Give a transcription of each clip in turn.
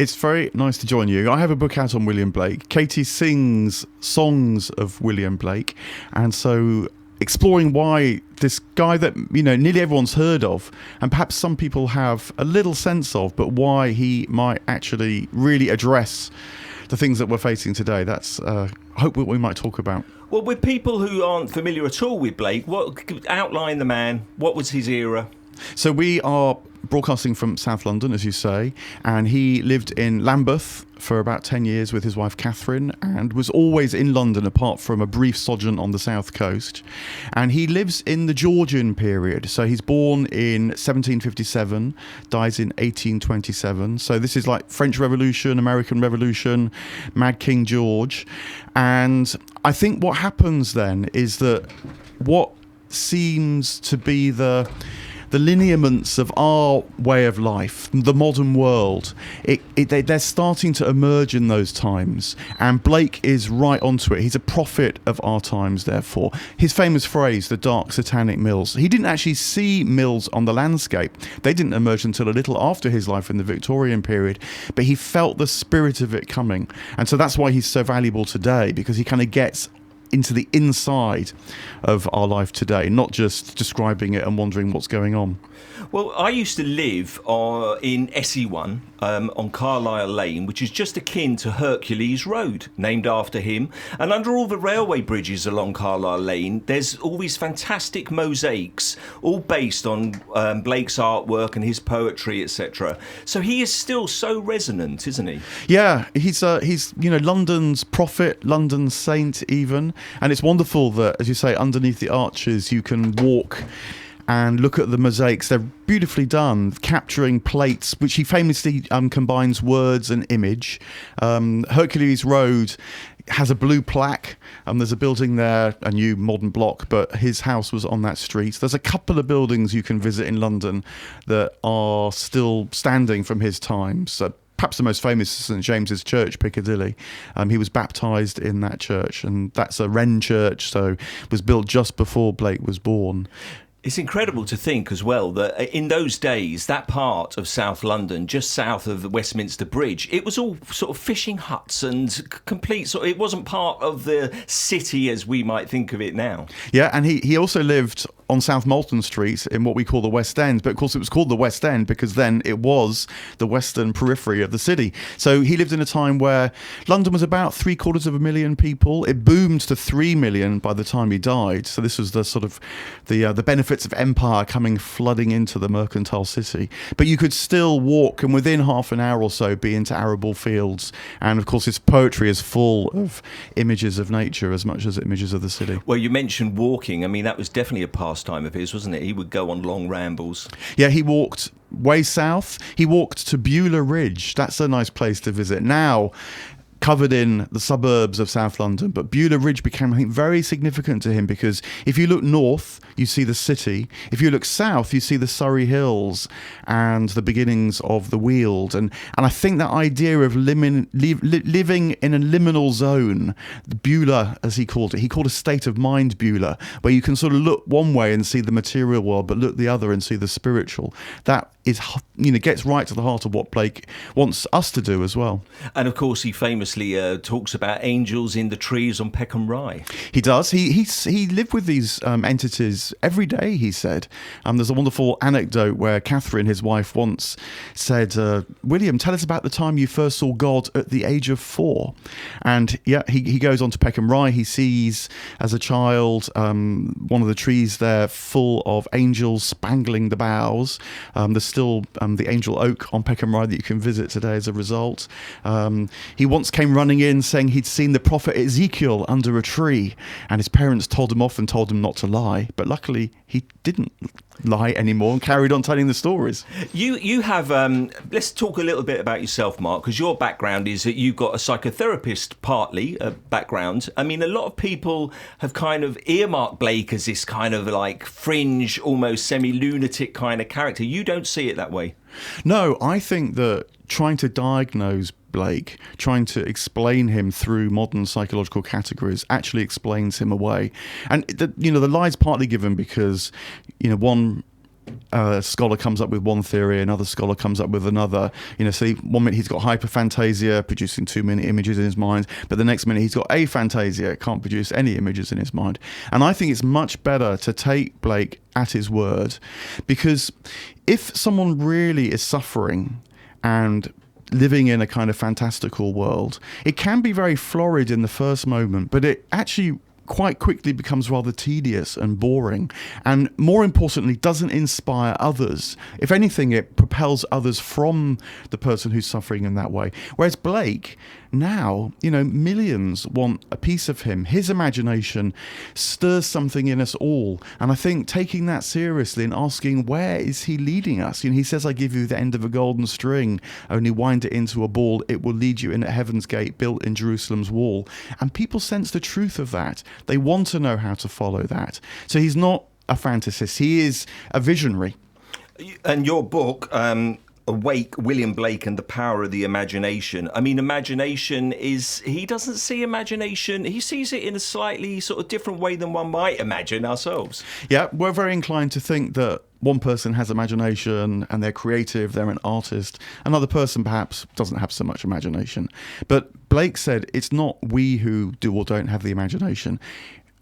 It's very nice to join you. I have a book out on William Blake. Katy sings songs of William Blake, and so exploring why this guy that nearly everyone's heard of, and perhaps some people have a little sense of, but why he might actually really address the things that we're facing today. That's hope what we might talk about. Well, with people who aren't familiar at all with Blake, outline the man. What was his era? So we are broadcasting from South London, as you say, and he lived in Lambeth for about 10 years with his wife Catherine, and was always in London apart from a brief sojourn on the south coast. And he lives in the Georgian period. So he's born in 1757, dies in 1827. So this is like French Revolution, American Revolution, Mad King George. And I think what happens then is that what seems to be the lineaments of our way of life, the modern world, they're starting to emerge in those times, and Blake is right onto it. He's a prophet of our times, therefore. His famous phrase, the dark satanic mills, he didn't actually see mills on the landscape. They didn't emerge until a little after his life in the Victorian period, but he felt the spirit of it coming. And so that's why he's so valuable today, because he kind of gets into the inside of our life today, not just describing it and wondering what's going on. Well, I used to live in SE1 on Carlisle Lane, which is just akin to Hercules Road, named after him. And under all the railway bridges along Carlisle Lane, there's all these fantastic mosaics, all based on Blake's artwork and his poetry, etc. So he is still so resonant, isn't he? Yeah, he's London's prophet, London's saint even. And it's wonderful that, as you say, underneath the arches you can walk and look at the mosaics. They're beautifully done, capturing plates, which he famously combines words and image. Hercules Road has a blue plaque. There's a building there, a new modern block, but his house was on that street. There's a couple of buildings you can visit in London that are still standing from his time. So perhaps the most famous is St James's Church, Piccadilly. He was baptised in that church, and that's a Wren church, so was built just before Blake was born. It's incredible to think as well that in those days, that part of South London, just south of the Westminster Bridge, it was all sort of fishing huts and complete. So it wasn't part of the city as we might think of it now. Yeah, and he also lived on South Molton Street in what we call the West End. But of course it was called the West End because then it was the western periphery of the city. So he lived in a time where London was about 750,000 people. It boomed to 3 million by the time he died. So this was the sort of the benefits of empire coming flooding into the mercantile city. But you could still walk and within half an hour or so be into arable fields. And of course his poetry is full of images of nature as much as images of the city. Well, you mentioned walking. I mean, that was definitely a pastime of his, wasn't it? He would go on long rambles. Yeah, he walked way south. He walked to Buler Ridge. That's a nice place to visit. Now covered in the suburbs of South London, but Buler Ridge became, I think, very significant to him because if you look north, you see the city. If you look south, you see the Surrey Hills and the beginnings of the Weald. And I think that idea of living in a liminal zone, Buler, as he called it, he called a state of mind Buler, where you can sort of look one way and see the material world, but look the other and see the spiritual. That is, gets right to the heart of what Blake wants us to do as well. And of course, he famously talks about angels in the trees on Peckham Rye. He does. He lived with these entities every day, he said. There's a wonderful anecdote where Catherine, his wife, once said, William, tell us about the time you first saw God at the age of 4. And yeah, he goes on to Peckham Rye. He sees, as a child, one of the trees there full of angels spangling the boughs. There's still the angel oak on Peckham Rye that you can visit today as a result. He once came running in saying he'd seen the prophet Ezekiel under a tree, and his parents told him off and told him not to lie, but luckily he didn't lie anymore and carried on telling the stories. You have let's talk a little bit about yourself, Mark, because your background is that you've got a psychotherapist partly background. I mean, a lot of people have kind of earmarked Blake as this kind of like fringe, almost semi-lunatic kind of character. You don't see it that way. No, I think that trying to diagnose Blake, trying to explain him through modern psychological categories actually explains him away. And the lie's partly given because one a scholar comes up with one theory, another scholar comes up with another. So 1 minute he's got hyperphantasia, producing too many images in his mind, but the next minute he's got aphantasia, can't produce any images in his mind. And I think it's much better to take Blake at his word, because if someone really is suffering and living in a kind of fantastical world, it can be very florid in the first moment, but it actually quite quickly becomes rather tedious and boring, and more importantly doesn't inspire others. If anything, it propels others from the person who's suffering in that way. Whereas Blake, now, millions want a piece of him. His imagination stirs something in us all, and I think taking that seriously and asking, where is he leading us? He says, I give you the end of a golden string, only wind it into a ball, it will lead you in at heaven's gate built in Jerusalem's wall. And people sense the truth of that. They want to know how to follow that. So he's not a fantasist, he is a visionary. And your book, Awake, William Blake and the Power of the Imagination. I mean, he doesn't see imagination, he sees it in a slightly sort of different way than one might imagine ourselves. Yeah, we're very inclined to think that one person has imagination and they're creative, they're an artist. Another person perhaps doesn't have so much imagination. But Blake said it's not we who do or don't have the imagination.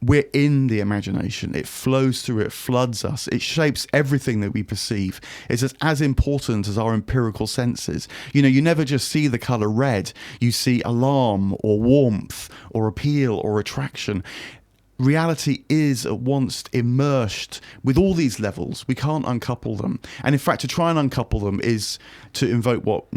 We're in the imagination. It flows through, it floods us, it shapes everything that we perceive. It's as important as our empirical senses. You never just see the colour red, you see alarm or warmth or appeal or attraction. Reality is at once immersed with all these levels. We can't uncouple them. And in fact, to try and uncouple them is to invoke what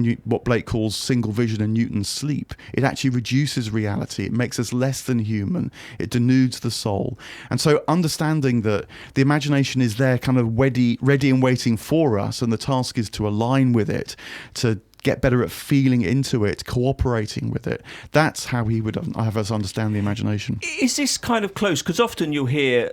Blake calls single vision and Newton's sleep. It actually reduces reality. It makes us less than human. It denudes the soul. And so understanding that the imagination is there kind of ready and waiting for us, and the task is to align with it, to get better at feeling into it, cooperating with it. That's how he would have us understand the imagination. Is this kind of close? Because often you'll hear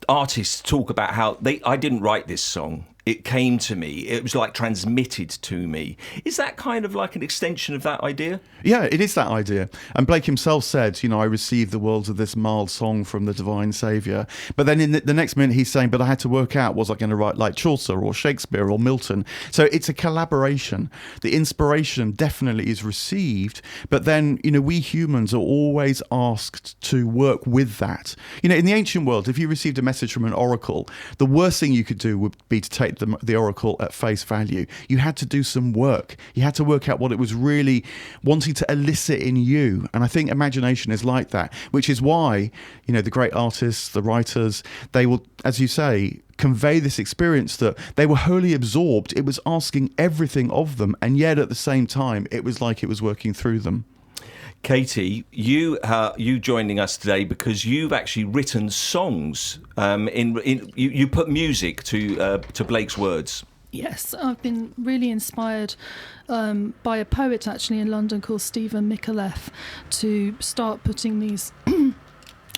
artists talk about how I didn't write this song. It came to me. It was like transmitted to me. Is that kind of like an extension of that idea? Yeah, it is that idea. And Blake himself said, I received the words of this mild song from the divine saviour. But then in the next minute he's saying, but I had to work out, was I going to write like Chaucer or Shakespeare or Milton? So it's a collaboration. The inspiration definitely is received, but then, we humans are always asked to work with that. In the ancient world, if you received a message from an oracle, the worst thing you could do would be to take the oracle at face value. You had to do some work. You had to work out what it was really wanting to elicit in you. And I think imagination is like that, which is why, the great artists, the writers, they will, as you say, convey this experience that they were wholly absorbed. It was asking everything of them, and yet at the same time, it was like it was working through them. Katy, you joining us today because you've actually written songs. You put music to Blake's words. Yes, I've been really inspired by a poet actually in London called Stephen Micallef to start putting these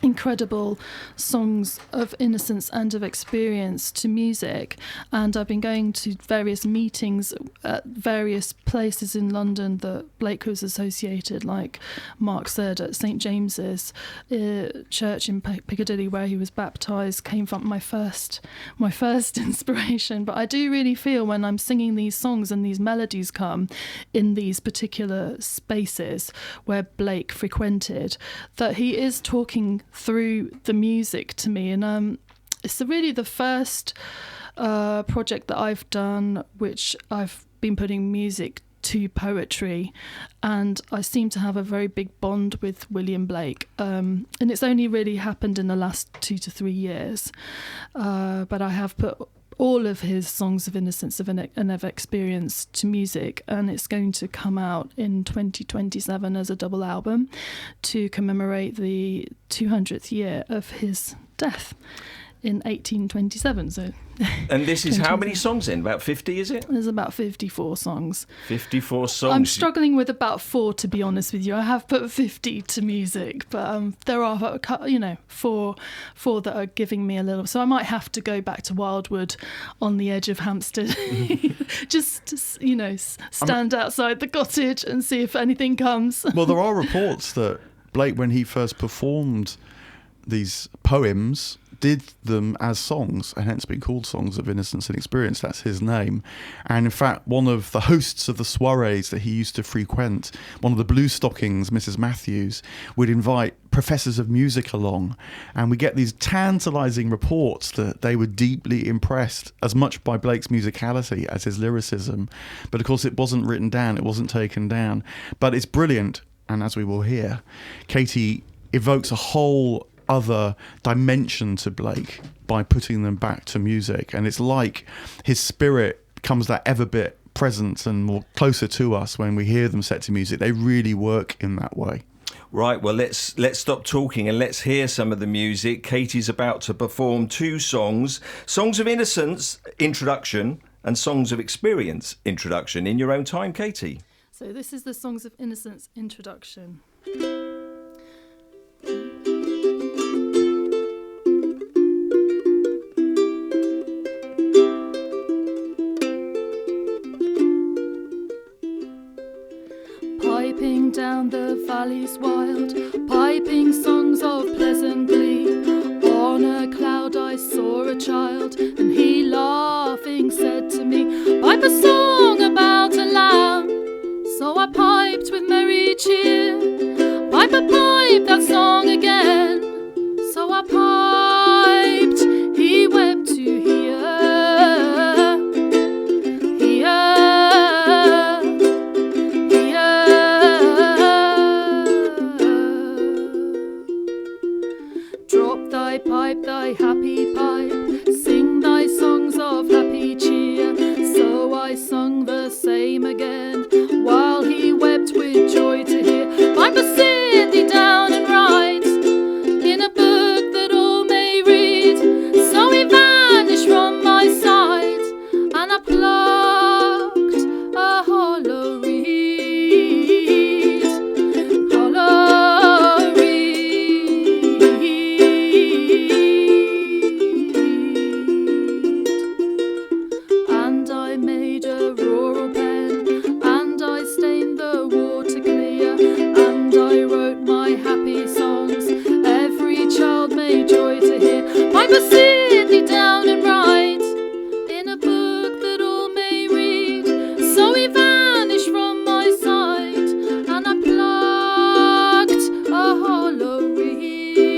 incredible songs of innocence and of experience to music. And I've been going to various meetings at various places in London that Blake was associated, like Mark said, at St James's church in Piccadilly where he was baptised, came from my first inspiration. But I do really feel when I'm singing these songs and these melodies come in these particular spaces where Blake frequented, that he is talking through the music to me. And it's really the first project that I've done which I've been putting music to poetry, and I seem to have a very big bond with William Blake, and it's only really happened in the last 2 to 3 years, but I have put all of his Songs of Innocence and of Experience to music, and it's going to come out in 2027 as a double album to commemorate the 200th year of his death in 1827. So, and this is how many songs in? About 50, is it? There's about 54 songs. 54 songs. I'm struggling with about 4, to be honest with you. I have put 50 to music, but there are, four that are giving me a little. So I might have to go back to Wildwood on the edge of Hampstead, just stand outside the cottage and see if anything comes. Well, there are reports that Blake, when he first performed these poems, did them as songs, and hence been called Songs of Innocence and Experience. That's his name. And in fact, one of the hosts of the soirees that he used to frequent, one of the blue stockings, Mrs. Matthews, would invite professors of music along, and we get these tantalising reports that they were deeply impressed as much by Blake's musicality as his lyricism. But of course it wasn't written down, it wasn't taken down. But it's brilliant, and as we will hear, Katy evokes a whole other dimension to Blake by putting them back to music, and it's like his spirit becomes that ever bit present and more closer to us when we hear them set to music. They really work in that way. Right, well, let's stop talking and let's hear some of the music. Katy's about to perform 2 songs, Songs of Innocence, Introduction, and Songs of Experience, Introduction. In your own time, Katy. So this is the Songs of Innocence introduction. Piping down the valleys wild, piping songs of pleasant glee. On a cloud I saw a child, and he laughing said to me, pipe a song about a lamb. So I piped with merry cheer, pipe a pipe that song again. So I piped, he wept to hear, drop thy pipe, thy happy pipe, sing thy songs of happy cheer. So I sung the same again, while he wept with joy to hear. Piper, sit thee down and write in a book that all may read. So he vanished from my sight, and I plucked a hollow reed, hollow reed. And I made a rural pen, and I stained the water clear, and I wrote my happy songs, every child may joy to hear. Piper, sit thee down and write in a book that all may read. So he vanished from my sight, and I plucked a hollow reed,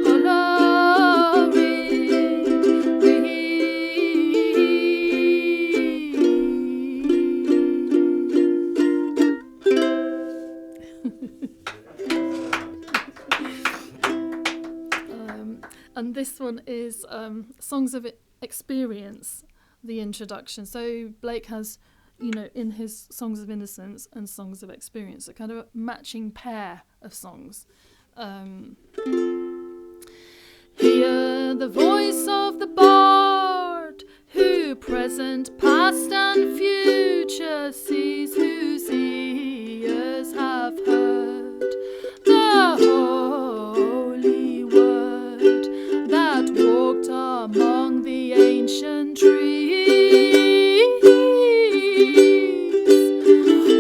hollow reed, and this one is Songs of Experience, the introduction. So Blake has, in his Songs of Innocence and Songs of Experience, a kind of a matching pair of songs. Hear the voice of the bard, who present, past and future sees, whose ears have heard the holy word that walked among the ancient trees,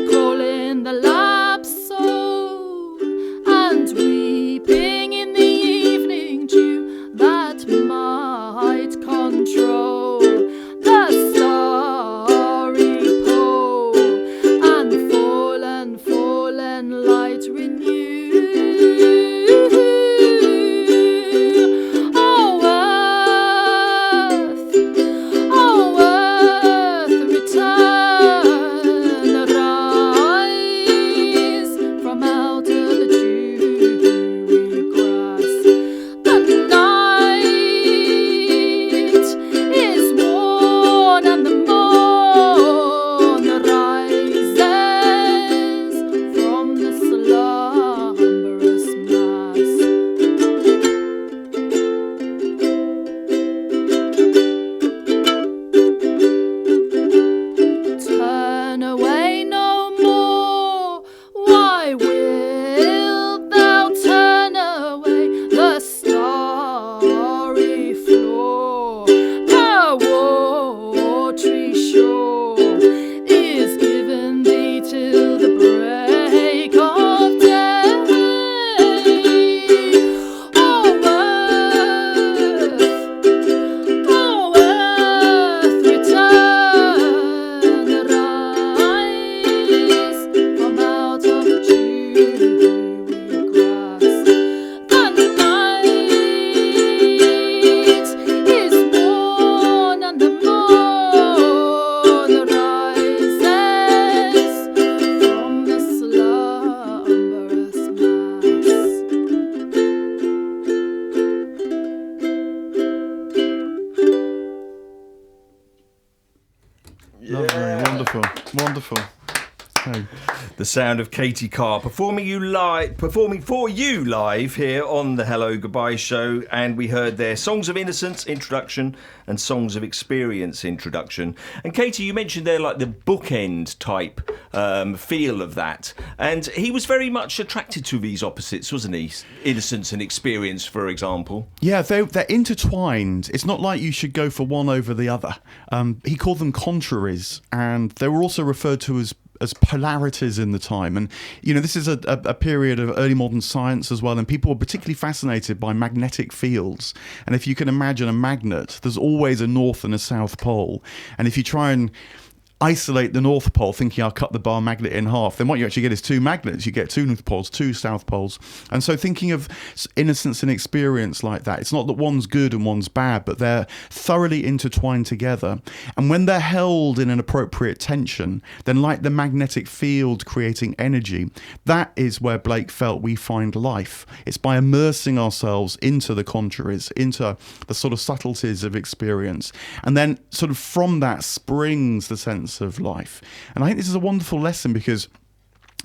calling the lapsed soul and weeping in the evening dew that might control the starry pole. Wonderful. Oh. The sound of Katy Carr performing for you live here on the Hello Goodbye show, and we heard their Songs of Innocence introduction and Songs of Experience introduction. And Katy, you mentioned there like the bookend type feel of that, and he was very much attracted to these opposites, wasn't he? Innocence and experience, for example. Yeah, they're intertwined. It's not like you should go for one over the other. He called them contraries, and they were also referred to as polarities in the time. And, you know, this is a period of early modern science as well, and people were particularly fascinated by magnetic fields. And if you can imagine a magnet, there's always a north and a south pole. And if you try and isolate the North Pole, thinking I'll cut the bar magnet in half, then what you actually get is two magnets. You get two North Poles, two South Poles. And so thinking of innocence and experience like that, it's not that one's good and one's bad, but they're thoroughly intertwined together. And when they're held in an appropriate tension, then like the magnetic field creating energy, that is where Blake felt we find life. It's by immersing ourselves into the contraries, into the sort of subtleties of experience. And then sort of from that springs the sense of life. And I think this is a wonderful lesson because,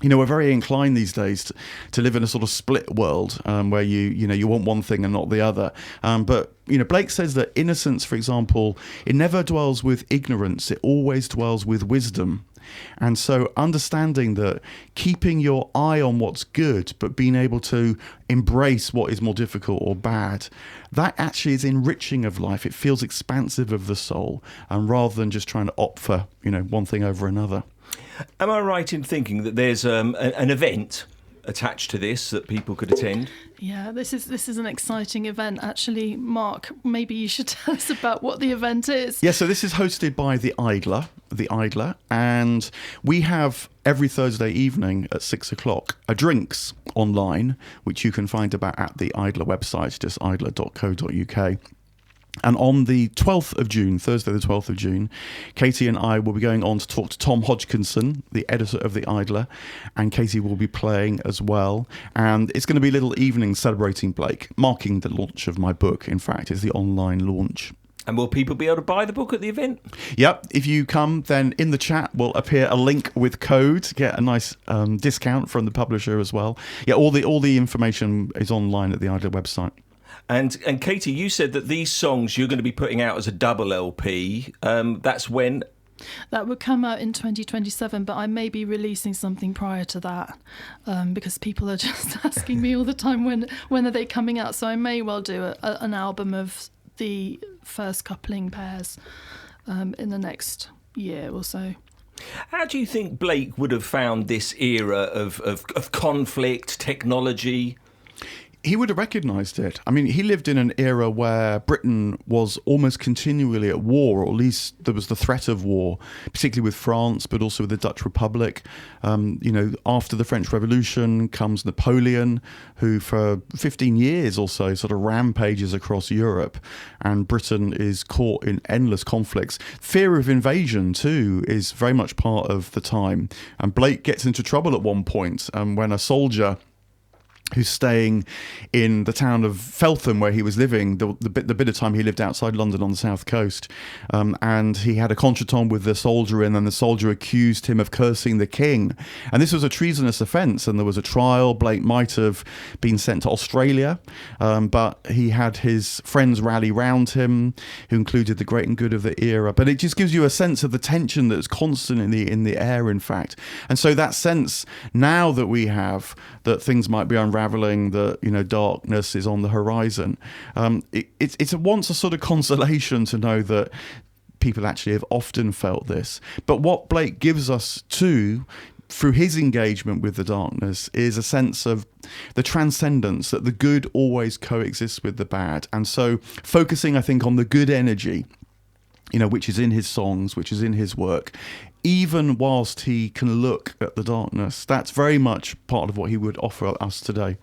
you know, we're very inclined these days to live in a sort of split world where you want one thing and not the other. But, you know, Blake says that innocence, for example, it never dwells with ignorance. It always dwells with wisdom. And so understanding that keeping your eye on what's good, but being able to embrace what is more difficult or bad, that actually is enriching of life. It feels expansive of the soul, and rather than just trying to opt for, you know, one thing over another. Am I right in thinking that there's an event attached to this that people could attend? Yeah, this is an exciting event, actually. Mark, maybe you should tell us about what the event is. Yeah, so this is hosted by the Idler, and we have every Thursday evening at 6:00 a drinks online, which you can find about at the Idler website, just idler.co.uk. And on the 12th of June, Thursday the 12th of June, Katy and I will be going on to talk to Tom Hodgkinson, the editor of The Idler, and Katy will be playing as well. And it's going to be a little evening celebrating Blake, marking the launch of my book, in fact. It's the online launch. And will people be able to buy the book at the event? Yep. If you come, then in the chat will appear a link with code to get a nice discount from the publisher as well. Yeah, all the information is online at the Idler website. And Katy, you said that these songs you're going to be putting out as a double LP. That's when? That would come out in 2027, but I may be releasing something prior to that because people are just asking me all the time when are they coming out. So I may well do an album of the first coupling pairs in the next year or so. How do you think Blake would have found this era of conflict, technology? He would have recognised it. I mean, he lived in an era where Britain was almost continually at war, or at least there was the threat of war, particularly with France, but also with the Dutch Republic. You know, after the French Revolution comes Napoleon, who for 15 years or so sort of rampages across Europe, and Britain is caught in endless conflicts. Fear of invasion, too, is very much part of the time. And Blake gets into trouble at one point when a soldier who's staying in the town of Feltham where he was living, the bit of time he lived outside London on the south coast. And he had a contretemps with the soldier, and then the soldier accused him of cursing the king. And this was a treasonous offence, and there was a trial. Blake might have been sent to Australia, but he had his friends rally round him, who included the great and good of the era. But it just gives you a sense of the tension that's constantly in the air, in fact. And so that sense now that we have that things might be unraveling, that, you know, darkness is on the horizon. It's once a sort of consolation to know that people actually have often felt this. But what Blake gives us too, through his engagement with the darkness, is a sense of the transcendence, that the good always coexists with the bad. And so focusing, I think, on the good energy, you know, which is in his songs, which is in his work, even whilst he can look at the darkness, that's very much part of what he would offer us today.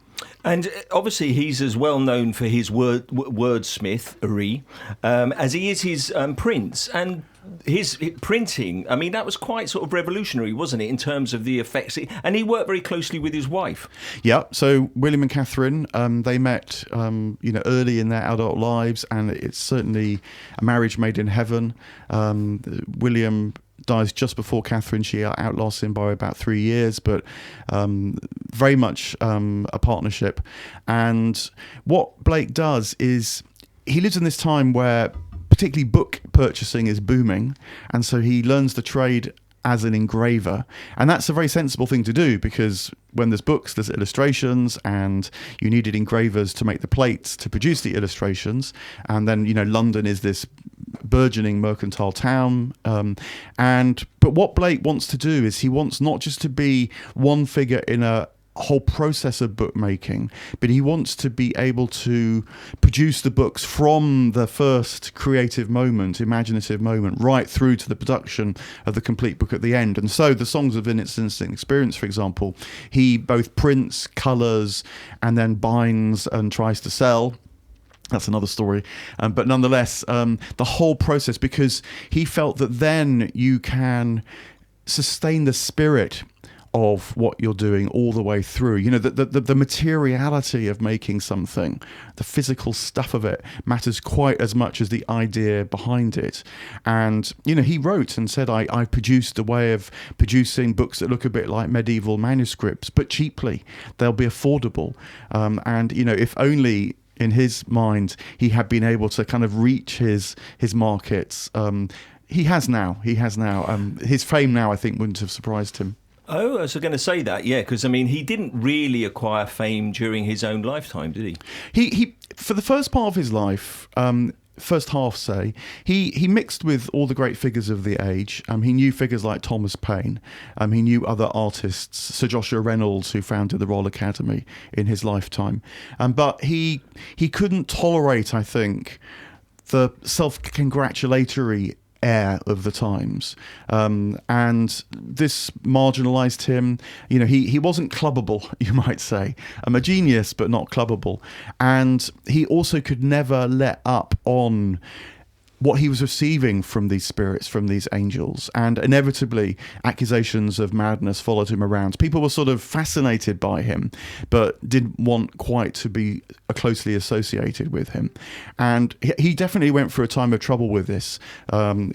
And obviously he's as well known for his wordsmithery as he is his prints. And his printing, I mean, that was quite sort of revolutionary, wasn't it, in terms of the effects? And he worked very closely with his wife. Yeah, so William and Catherine, they met, early in their adult lives, and it's certainly a marriage made in heaven. William dies just before Catherine. She outlasts him by about 3 years, but very much a partnership. And what Blake does is he lives in this time where particularly book purchasing is booming, and so he learns the trade as an engraver, and that's a very sensible thing to do, because when there's books, there's illustrations, and you needed engravers to make the plates to produce the illustrations. And then, you know, London is this burgeoning mercantile town, but what Blake wants to do is he wants not just to be one figure in a whole process of bookmaking, but he wants to be able to produce the books from the first creative moment, imaginative moment, right through to the production of the complete book at the end. And so the Songs of Innocence and Experience, for example, he both prints, colours, and then binds and tries to sell. That's another story. But nonetheless, the whole process, because he felt that then you can sustain the spirit of what you're doing all the way through. You know, the materiality of making something, the physical stuff of it, matters quite as much as the idea behind it. And, you know, he wrote and said, I produced a way of producing books that look a bit like medieval manuscripts, but cheaply. They'll be affordable. And, you know, if only in his mind he had been able to kind of reach his markets. He has now. His fame now, I think, wouldn't have surprised him. Oh, I was going to say that, yeah, because, I mean, he didn't really acquire fame during his own lifetime, did he? He for the first part of his life, first half, say, he mixed with all the great figures of the age. He knew figures like Thomas Paine. He knew other artists, Sir Joshua Reynolds, who founded the Royal Academy in his lifetime. But he couldn't tolerate, I think, the self-congratulatory air of the times, and this marginalised him. You know, he wasn't clubbable, you might say. A genius, but not clubbable. And he also could never let up on what he was receiving from these spirits, from these angels, and inevitably accusations of madness followed him around. People were sort of fascinated by him, but didn't want quite to be closely associated with him. And he definitely went through a time of trouble with this.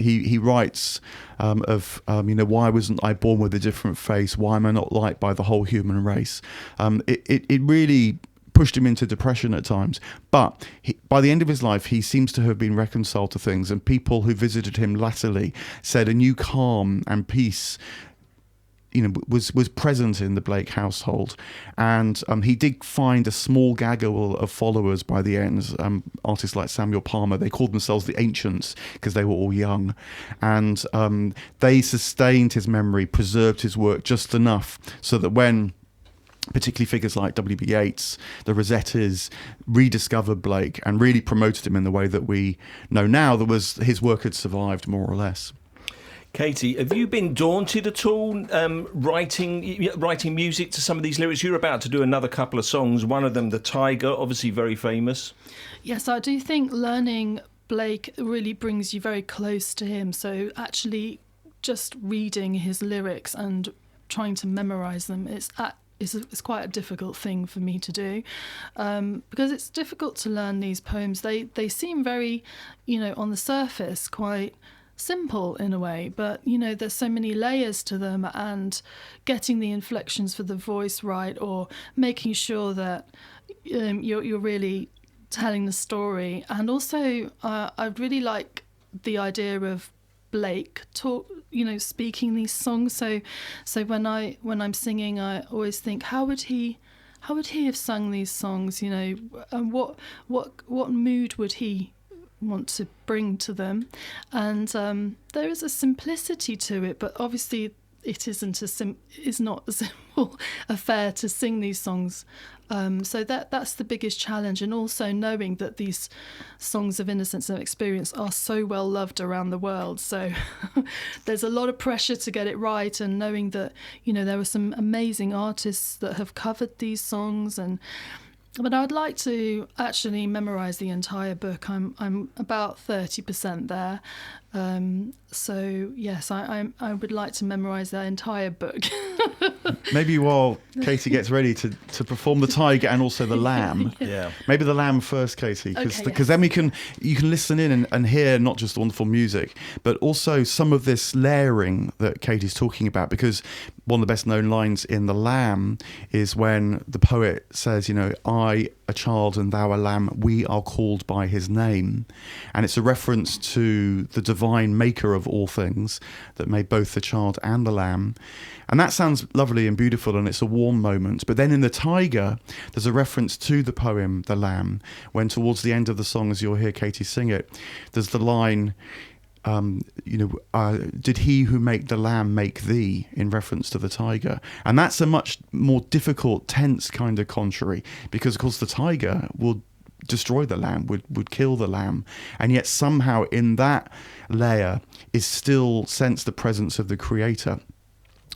He writes you know, why wasn't I born with a different face? Why am I not liked by the whole human race? It really pushed him into depression at times, but by the end of his life he seems to have been reconciled to things, and people who visited him latterly said a new calm and peace, you know, was present in the Blake household. And he did find a small gaggle of followers by the end, artists like Samuel Palmer. They called themselves the Ancients because they were all young, and they sustained his memory, preserved his work just enough so that when particularly figures like W.B. Yeats, the Rossettis, rediscovered Blake and really promoted him in the way that we know now, his work had survived more or less. Katy, have you been daunted at all writing music to some of these lyrics? You're about to do another couple of songs, one of them, The Tiger, obviously very famous. Yes, I do think learning Blake really brings you very close to him. So actually just reading his lyrics and trying to memorise them, it's quite a difficult thing for me to do, because it's difficult to learn these poems. They seem very, you know, on the surface quite simple in a way, but, you know, there's so many layers to them, and getting the inflections for the voice right, or making sure that you're really telling the story. And also I really like the idea of Blake speaking these songs. So when I'm singing, I always think, how would he have sung these songs? You know, and what mood would he want to bring to them? And there is a simplicity to it, but obviously it is not a simple affair to sing these songs. So that's the biggest challenge, and also knowing that these Songs of Innocence and Experience are so well loved around the world. So there's a lot of pressure to get it right, and knowing that, you know, there were some amazing artists that have covered these songs. But I'd like to actually memorise the entire book. I'm about 30% there, So yes, I would like to memorise that entire book. Maybe while Katy gets ready to perform the tiger and also the lamb. Yeah. Maybe the lamb first, Katy, because Okay, yes. then you can listen in and hear not just the wonderful music, but also some of this layering that Katy's talking about. Because one of the best known lines in The Lamb is when the poet says, I, a child, and thou a lamb, we are called by his name. And it's a reference to the divine maker of all things that made both the child and the lamb. And that sounds lovely and beautiful, and it's a warm moment. But then in the tiger, there's a reference to the poem The Lamb, when towards the end of the song, as you'll hear Katy sing it, there's the line, did he who made the lamb make thee, in reference to the tiger. And that's a much more difficult, tense kind of contrary, because of course the tiger will destroy the lamb, would kill the lamb, and yet somehow in that layer is still sensed the presence of the creator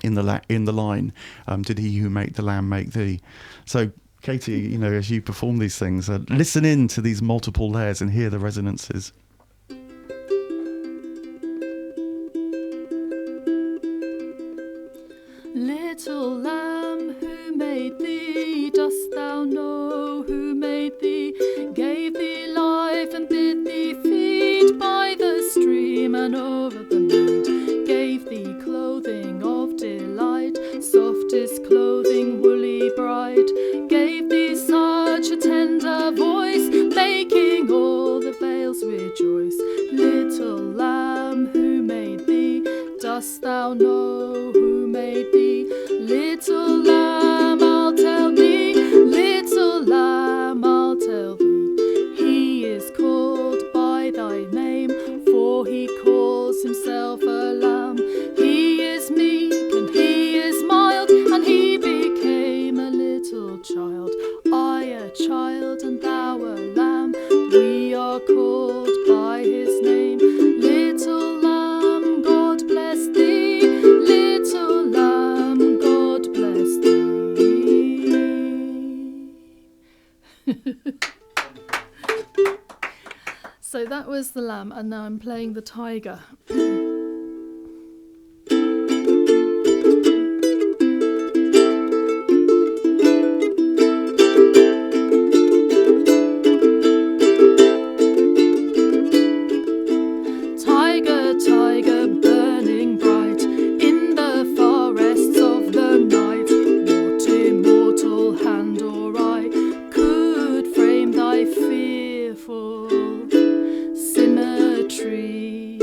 in the line, did he who made the lamb make thee. So Katy, as you perform these things, listen in to these multiple layers and hear the resonances. Little lamb, who made thee? Dost thou know who made thee? Gave thee life and bid thee feed by the stream and over the mead. Gave thee clothing of delight, softest clothing, woolly bright. Gave thee such a tender voice, making all the vales rejoice. Little lamb, who made thee? Dost thou know who made thee? Little lamb, I'll tell thee. Little lamb, I'll tell thee. He is called by thy name, for he calls himself a lamb. He is meek and he is mild, and he became a little child. I a child and thou a lamb, we are called by his name. Little lamb, God bless thee. Little lamb, God bless thee. So that was the lamb, and now I'm playing the tiger. Tiger, tiger, burning bright in the forests of the night, what immortal hand or eye could frame thy fearful symmetry?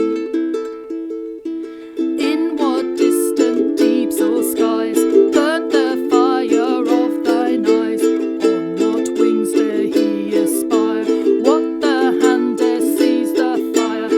In what distant deeps or skies burnt the fire of thine eyes? On what wings dare he aspire? What the hand dare seize the fire?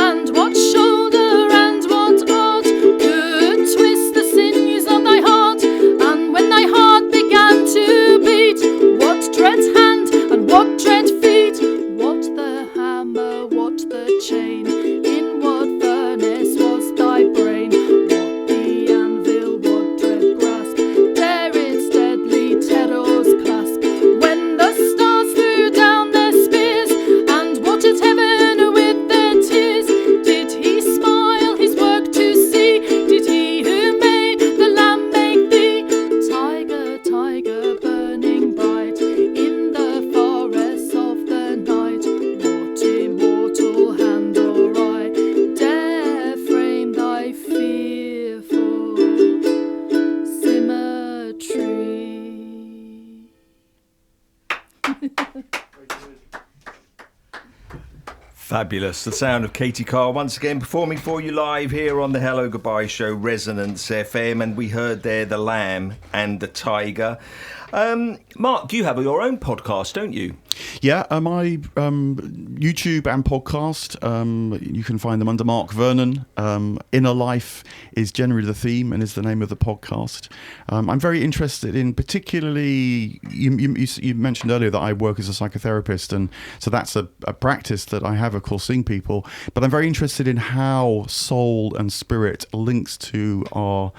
And what shoulder and what art could twist the sinews of thy heart? And when thy heart began to beat, what dread hand and what dread feet? What the hammer, what the chain? In what furnace was thy brain? What the anvil, what dread grasp dare its deadly terrors clasp? When the stars threw down their spears and watered heaven with their tears, did he smile his work to see? Did he who made the lamb make thee? Tiger, tiger, burning bright in the forests of the night, what immortal hand or eye dare frame thy fearful symmetry? Fabulous. The sound of Katy Carr once again performing for you live here on the Hello Goodbye Show, Resonance FM, and we heard there The Lamb and the Tiger. Mark, you have your own podcast, don't you? Yeah, my YouTube and podcast, you can find them under Mark Vernon. Inner Life is generally the theme and is the name of the podcast. I'm very interested in, particularly, you mentioned earlier that I work as a psychotherapist, and so that's a practice that I have, of course, seeing people, but I'm very interested in how soul and spirit links to our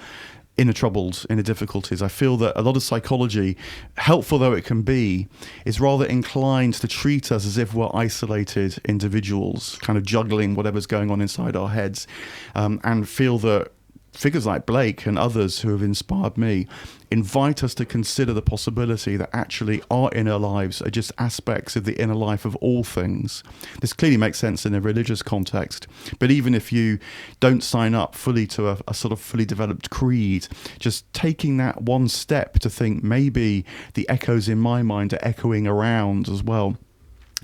inner troubles, inner difficulties. I feel that a lot of psychology, helpful though it can be, is rather inclined to treat us as if we're isolated individuals, kind of juggling whatever's going on inside our heads, and feel that figures like Blake and others who have inspired me invite us to consider the possibility that actually our inner lives are just aspects of the inner life of all things. This clearly makes sense in a religious context, but even if you don't sign up fully to a sort of fully developed creed, just taking that one step to think maybe the echoes in my mind are echoing around as well,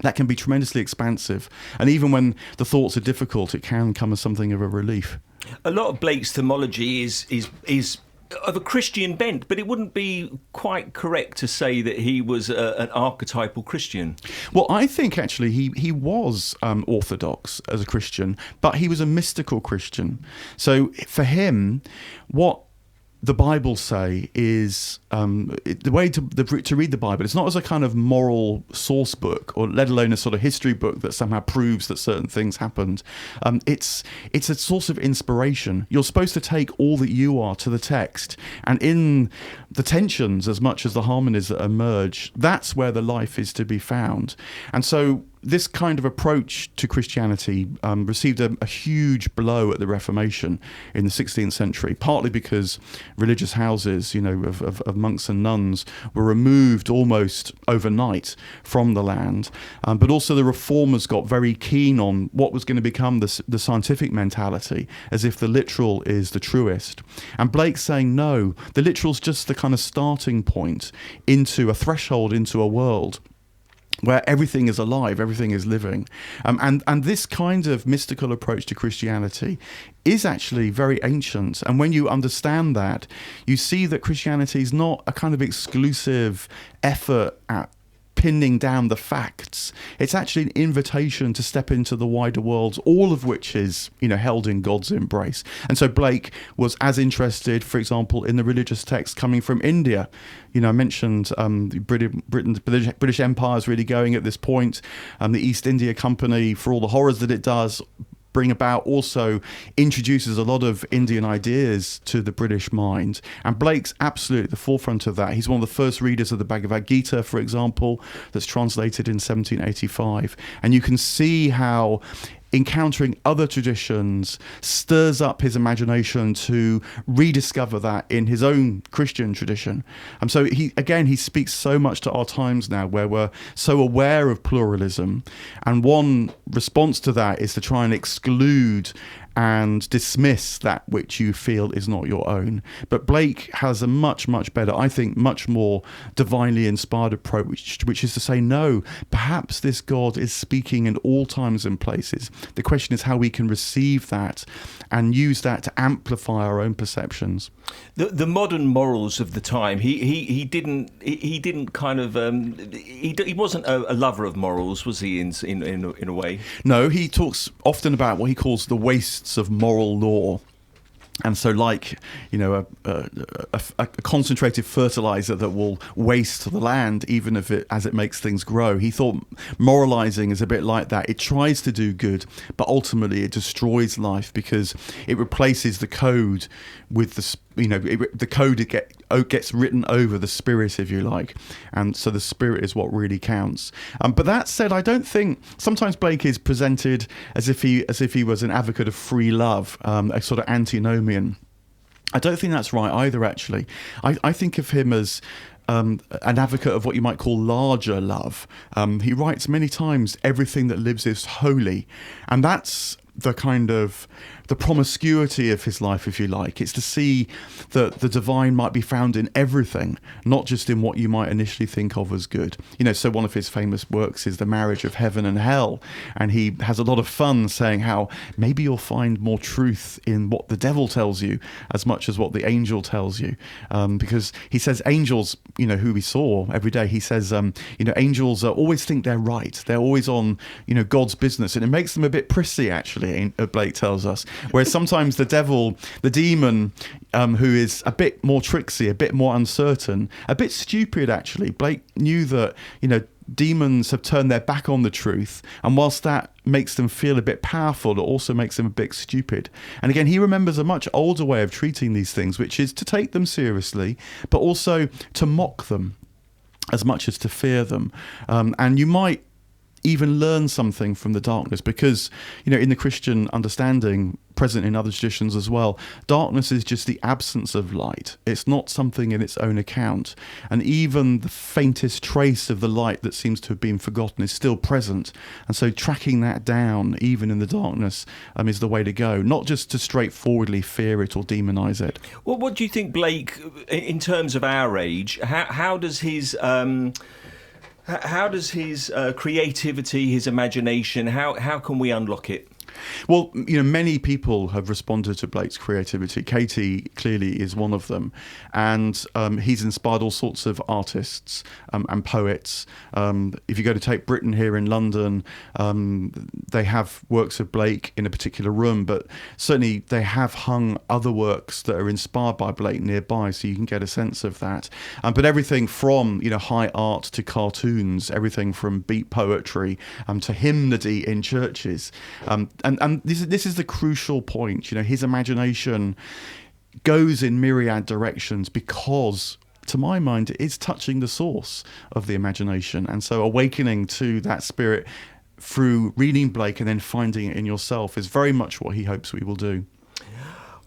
that can be tremendously expansive. And even when the thoughts are difficult, it can come as something of a relief. A lot of Blake's themology is of a Christian bent, but it wouldn't be quite correct to say that he was an archetypal Christian. Well, I think actually he was orthodox as a Christian, but he was a mystical Christian. So for him, what the Bible say is the way to read the Bible. It's not as a kind of moral source book, or let alone a sort of history book that somehow proves that certain things happened. It's a source of inspiration. You're supposed to take all that you are to the text, and in the tensions as much as the harmonies that emerge, that's where the life is to be found. And so this kind of approach to Christianity received a huge blow at the Reformation in the 16th century, partly because religious houses, of monks and nuns were removed almost overnight from the land. But also the reformers got very keen on what was going to become the scientific mentality, as if the literal is the truest. And Blake's saying, no, the literal's just the kind of starting point into a threshold into a world where everything is alive, everything is living. And this kind of mystical approach to Christianity is actually very ancient. And when you understand that, you see that Christianity is not a kind of exclusive effort at pinning down the facts. It's actually an invitation to step into the wider world, all of which is, held in God's embrace. And so Blake was as interested, for example, in the religious texts coming from India. I mentioned the British Empire is really going at this point. The East India Company, for all the horrors that it does bring about, also introduces a lot of Indian ideas to the British mind. And Blake's absolutely at the forefront of that. He's one of the first readers of the Bhagavad Gita, for example, that's translated in 1785. And you can see how encountering other traditions stirs up his imagination to rediscover that in his own Christian tradition. And so he speaks so much to our times now, where we're so aware of pluralism, and one response to that is to try and exclude and dismiss that which you feel is not your own. But Blake has a much, much better, I think, much more divinely inspired approach, which is to say, no, perhaps this God is speaking in all times and places. The question is how we can receive that and use that to amplify our own perceptions. The modern morals of the time, he didn't kind of he wasn't a lover of morals, was he? In a way, no. He talks often about what he calls the wastes of moral law. And so, like, a concentrated fertilizer that will waste the land, even as it makes things grow. He thought moralizing is a bit like that. It tries to do good, but ultimately it destroys life because it replaces the code with the code gets written over the spirit, if you like. And so the spirit is what really counts. But that said, I don't think sometimes Blake is presented as if he was an advocate of free love, a sort of antinomian. I don't think that's right either, actually. I think of him as an advocate of what you might call larger love. He writes many times, everything that lives is holy. And that's the kind of the promiscuity of his life, if you like. It's to see that the divine might be found in everything, not just in what you might initially think of as good. So one of his famous works is The Marriage of Heaven and Hell, and he has a lot of fun saying how maybe you'll find more truth in what the devil tells you as much as what the angel tells you, because he says angels, who we saw every day, he says angels always think they're right, they're always on God's business, and it makes them a bit prissy, actually, Blake tells us. Whereas sometimes the devil, the demon, who is a bit more tricksy, a bit more uncertain, a bit stupid, actually. Blake knew that, demons have turned their back on the truth, and whilst that makes them feel a bit powerful, it also makes them a bit stupid. And again, he remembers a much older way of treating these things, which is to take them seriously, but also to mock them as much as to fear them. And you might even learn something from the darkness, because, you know, in the Christian understanding, present in other traditions as well, darkness is just the absence of light. It's not something in its own account. And even the faintest trace of the light that seems to have been forgotten is still present. And so tracking that down, even in the darkness, is the way to go, not just to straightforwardly fear it or demonize it. Well, what do you think, Blake, in terms of our age, how does his... How does his creativity, his imagination, how can we unlock it? Well, you know, many people have responded to Blake's creativity. Katy clearly is one of them. And he's inspired all sorts of artists and poets. If you go to Tate Britain here in London, they have works of Blake in a particular room, but certainly they have hung other works that are inspired by Blake nearby, so you can get a sense of that. But everything from, you know, high art to cartoons, everything from beat poetry to hymnody in churches. And this is the crucial point. You know, his imagination goes in myriad directions because, to my mind, it is touching the source of the imagination. And so awakening to that spirit through reading Blake and then finding it in yourself is very much what he hopes we will do.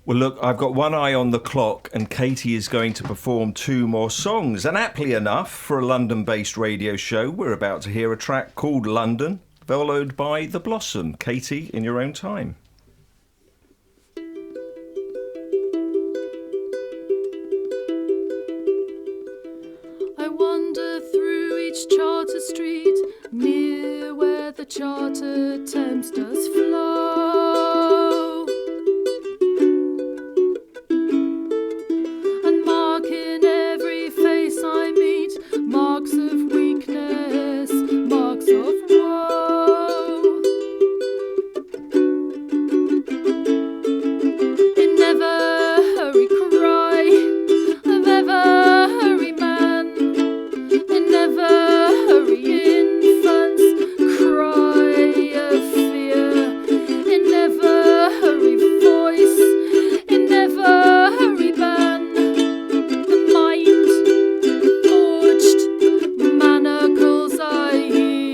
Well, look, I've got one eye on the clock, and Katy is going to perform 2 more songs. And aptly enough, for a London-based radio show, we're about to hear a track called London, followed by The Blossom. Katy, in your own time. I wander through each charter street, near where the charter Thames does flow, and mark in every face I meet marks of weakness, marks of woe. In never hurry cry of ever hurry man, in never hurry infants cry of fear, in never hurry voice, in never hurry ban, the mind-forg'd manacles I hear.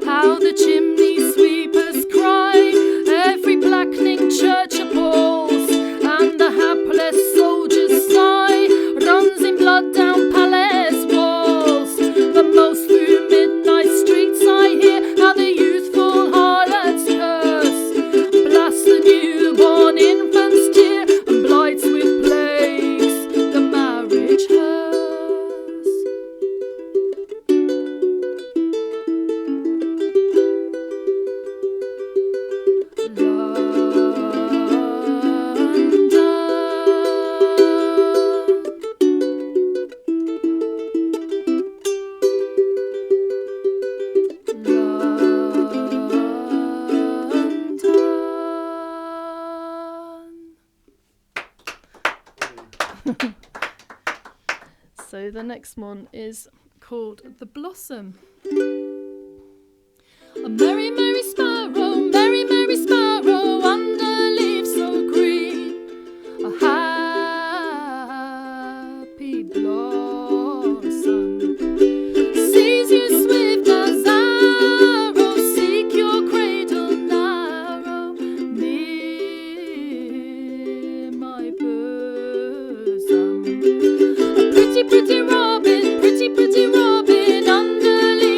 How the chimney sweepers cry, every blackening church appalls, and the hapless soldier's sigh runs in blood down palace walls. But most through midnight streets I hear how the youthful harlots curse, blast the newborn infant's tear, and blights with plagues the marriage hearse. So the next one is called The Blossom. A merry, merry sparrow, merry, merry sparrow, under leaves so green, a happy blossom sees you swift as arrow, seek your cradle narrow, near my bosom. A pretty, pretty robin, under leaves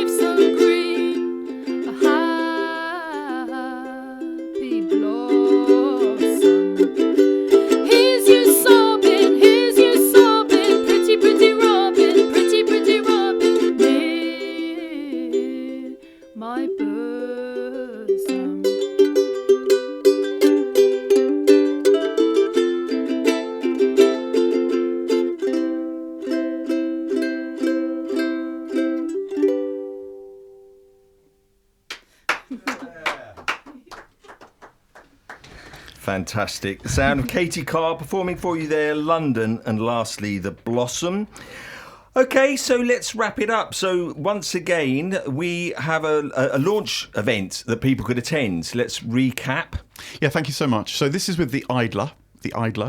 Fantastic. The sound of Katy Carr performing for you there, London, and lastly, The Blossom. Okay, so let's wrap it up. So once again, we have a launch event that people could attend. Let's recap. Yeah, thank you so much. So this is with The Idler,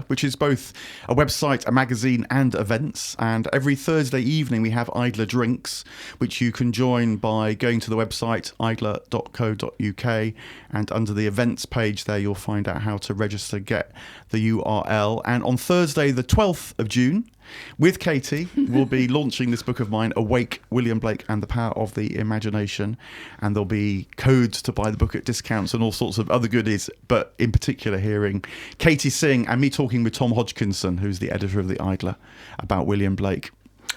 which is both a website, a magazine and events. And every Thursday evening we have Idler drinks, which you can join by going to the website idler.co.uk, and under the events page there you'll find out how to register, get the URL. And on Thursday the 12th of June, with Katy, we'll be launching this book of mine, Awake, William Blake and the Power of the Imagination. And there'll be codes to buy the book at discounts and all sorts of other goodies. But in particular, hearing Katy sing and me talking with Tom Hodgkinson, who's the editor of The Idler, about William Blake.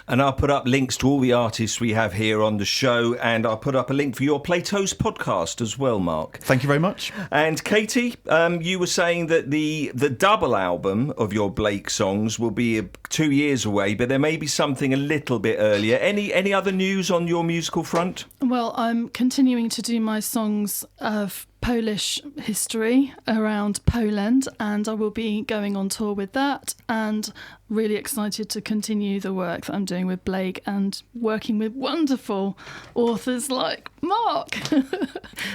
And I'll put up links to all the artists we have here on the show, and I'll put up a link for your Play Toast podcast as well, Mark. Thank you very much. And Katy, you were saying that the double album of your Blake songs will be 2 years away, but there may be something a little bit earlier. Any other news on your musical front? Well, I'm continuing to do my songs of Polish history around Poland, and I will be going on tour with that, and really excited to continue the work that I'm doing with Blake and working with wonderful authors like Mark.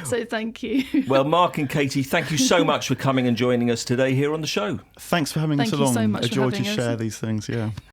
So thank you. Well, Mark and Katy, thank you so much for coming and joining us today here on the show. Thanks for having us Thank you along. so much A for joy to having us. share these things, yeah.